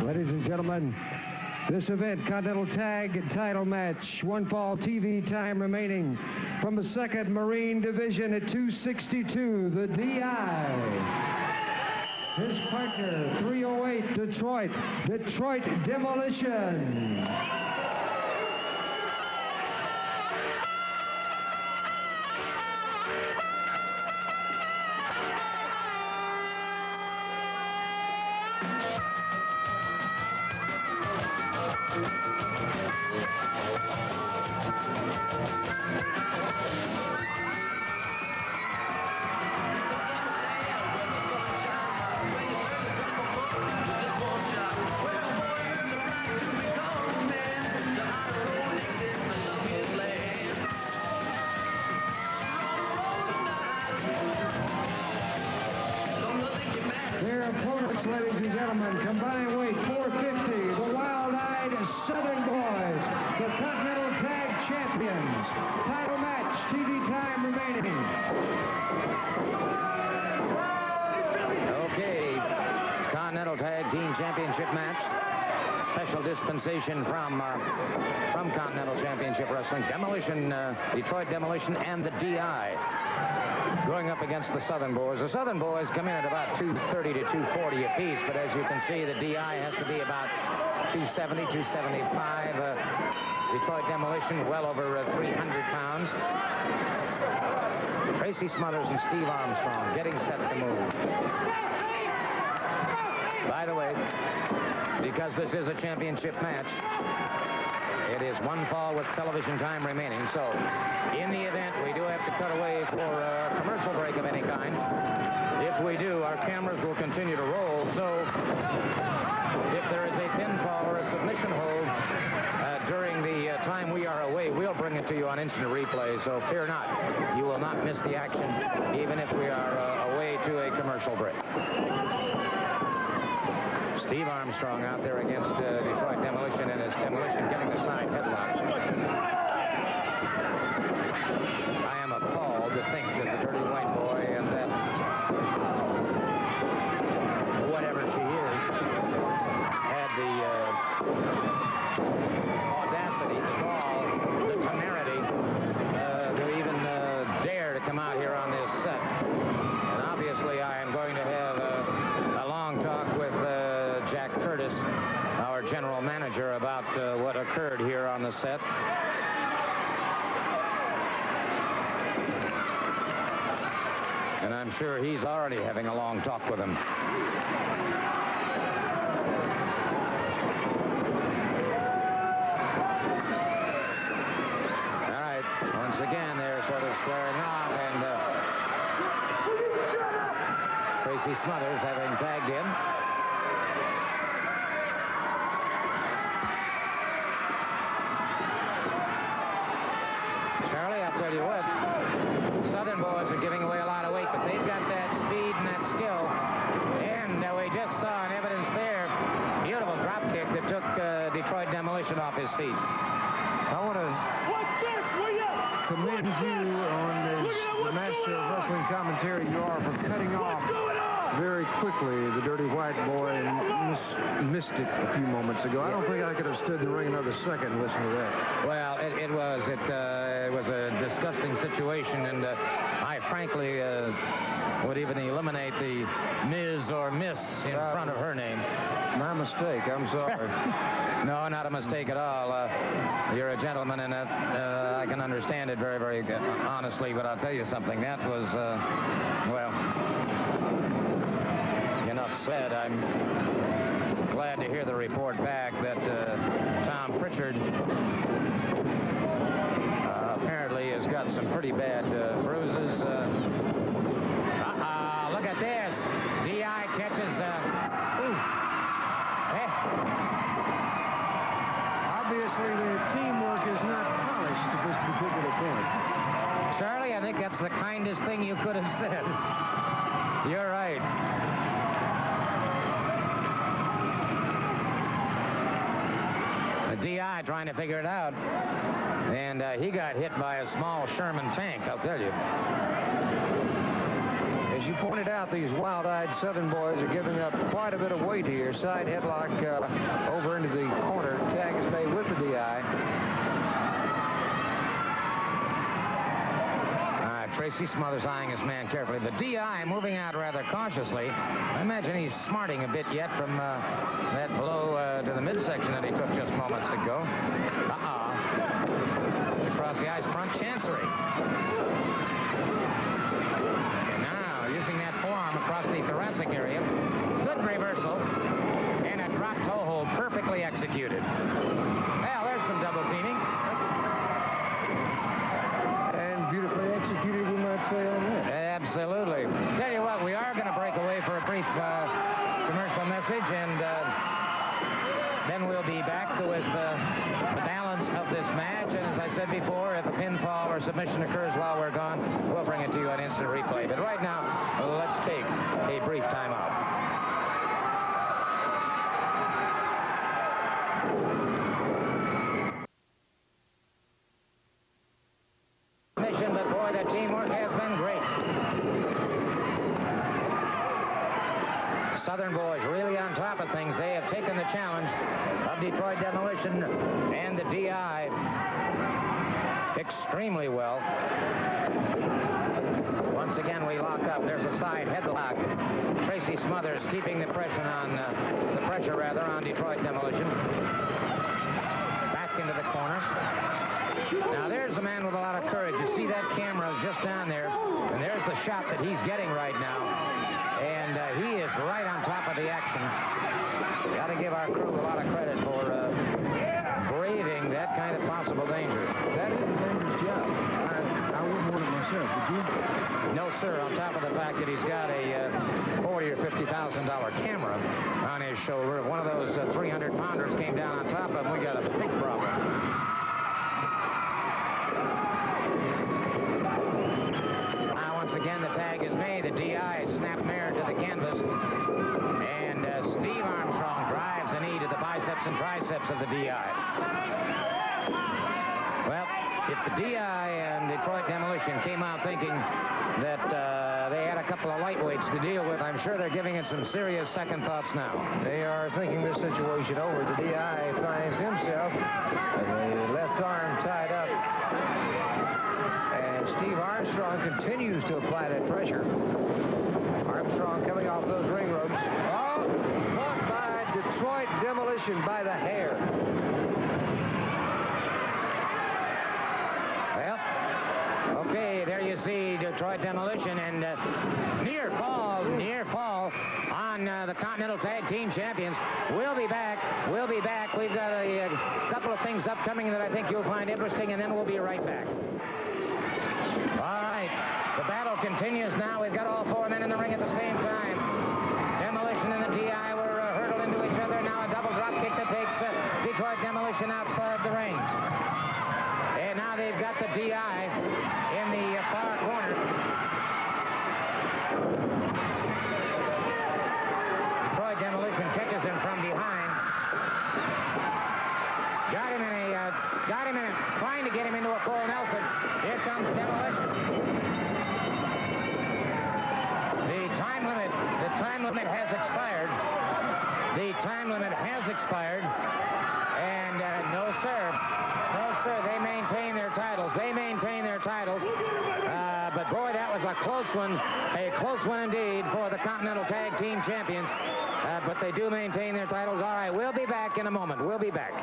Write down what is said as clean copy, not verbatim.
Ladies and gentlemen, this event, Continental Tag Title Match, one fall TV time remaining. From the 2nd Marine Division at 262, the DI. His partner, 308, Detroit Demolition. Their opponents, ladies and gentlemen, combined weight 450, the wild-eyed Southern Boys, the Continental Tag Champions. Title match, TV time remaining. Okay, Continental Tag Team Championship match. Special dispensation from Continental Championship Wrestling. Demolition, Detroit Demolition, and the DI. Going up against the Southern Boys. The Southern Boys come in at about 230 to 240 apiece, but as you can see, the DI has to be about 270, 275. Detroit Demolition, well over 300 pounds. Tracy Smothers and Steve Armstrong getting set to move. By the way, because this is a championship match, it is one fall with television time remaining. So, in the event we do have to cut away for a commercial break of any kind, if we do, our cameras will continue to roll. So, if there is a pinfall or a submission hold during the time we are away, we'll bring it to you on instant replay. So, fear not. You will not miss the action, even if we are away to a commercial break. Steve Armstrong out there against Detroit Demolition, and his Demolition getting the side headlock. I am appalled to think that the Dirty White Boy and that whatever she is had the audacity, the gall, the temerity to even dare to come out here on this set. And obviously I am going to have a long talk with Jack Curtis, our general manager, about what occurred here on the set. And I'm sure he's already having a long talk with him. All right, once again, they're sort of squaring off, and Tracy Smothers having tagged in. I'll tell you what, Southern Boys are giving away a lot of weight, but they've got that speed and that skill. And we just saw an evidence there, beautiful drop kick that took Detroit Demolition off his feet. I want to commend you on the master of wrestling commentary you are for cutting off very quickly the Dirty White Boy and missed it a few moments ago. I don't think I could have stood in the ring another second and listened to that. Well, it was a disgusting situation, and I frankly would even eliminate the Ms. or Miss in front of her name. My mistake. I'm sorry. No, not a mistake at all. You're a gentleman, and I can understand it very, very honestly, but I'll tell you something. That was, well, enough said. I'm glad to hear the report back that Tom Pritchard apparently has got some pretty bad bruises. Look at this. DI catches... Obviously, the teamwork is not polished at this particular point. Charlie, I think that's the kindest thing you could have said. You're right. The DI trying to figure it out. And he got hit by a small Sherman tank, I'll tell you. As you pointed out, these wild-eyed Southern boys are giving up quite a bit of weight here. Side headlock over into the corner. Tag is made with the DI. Tracy Smothers eyeing his man carefully. The DI moving out rather cautiously. I imagine he's smarting a bit yet from that blow to the midsection that he took just moments ago. Across the ice front, Chancery. And now, using that forearm across the thoracic area. Good reversal. And a drop toe hold, perfectly executed. Well, there's some double teaming. Beautifully executed, we might say, on that. Absolutely. Tell you what, we are going to break away for a brief commercial message, and then we'll be back with the balance of this match. And as I said before, if a pinfall or submission occurs while we're gone, we'll bring it to you on instant replay. But right now, let's take a brief timeout. But boy, that teamwork has been great. Southern boys really on top of things. They have taken the challenge of Detroit Demolition and the DI extremely well. Once again, we lock up. There's a side headlock. Tracy Smothers keeping the pressure on Detroit Demolition. Back into the corner. Now, there's a man with a lot of courage. You see that camera just down there, and there's the shot that he's getting right now. And he is right on top of the action. Got to give our crew a lot of credit for braving that kind of possible danger. That is a dangerous job. I wouldn't want it myself, would you? No, sir. On top of the fact that he's got a $40,000 or $50,000 camera on his shoulder. If one of those 300-pounders came down on top of him, we got a big problem. Again, the tag is made. The DI is snapped mirror to the canvas. And Steve Armstrong drives a knee to the biceps and triceps of the DI. Well, if the DI and Detroit Demolition came out thinking that they had a couple of lightweights to deal with, I'm sure they're giving it some serious second thoughts now. They are thinking this situation over. The DI finds himself with the left arm tied up. Steve Armstrong continues to apply that pressure. Armstrong coming off those ring ropes. Oh, caught by Detroit Demolition by the hair. Well, okay, there you see Detroit Demolition, and near fall on the Continental Tag Team Champions. We'll be back. We've got a couple of things upcoming that I think you'll find interesting, and then we'll be right back. All right, the battle continues now. We've got all four men in the ring at the same time. Demolition and the DI were hurtled into each other. Now a double drop kick that takes Detroit Demolition outside the ring. And now they've got the DI in the far corner. Detroit Demolition catches him from behind. Got him in trying to get him into a full Nelson. Here comes Demolition. The time limit has expired. And no, sir, they maintain their titles. But boy, that was a close one indeed for the Continental Tag Team Champions. But they do maintain their titles. All right, we'll be back in a moment. We'll be back.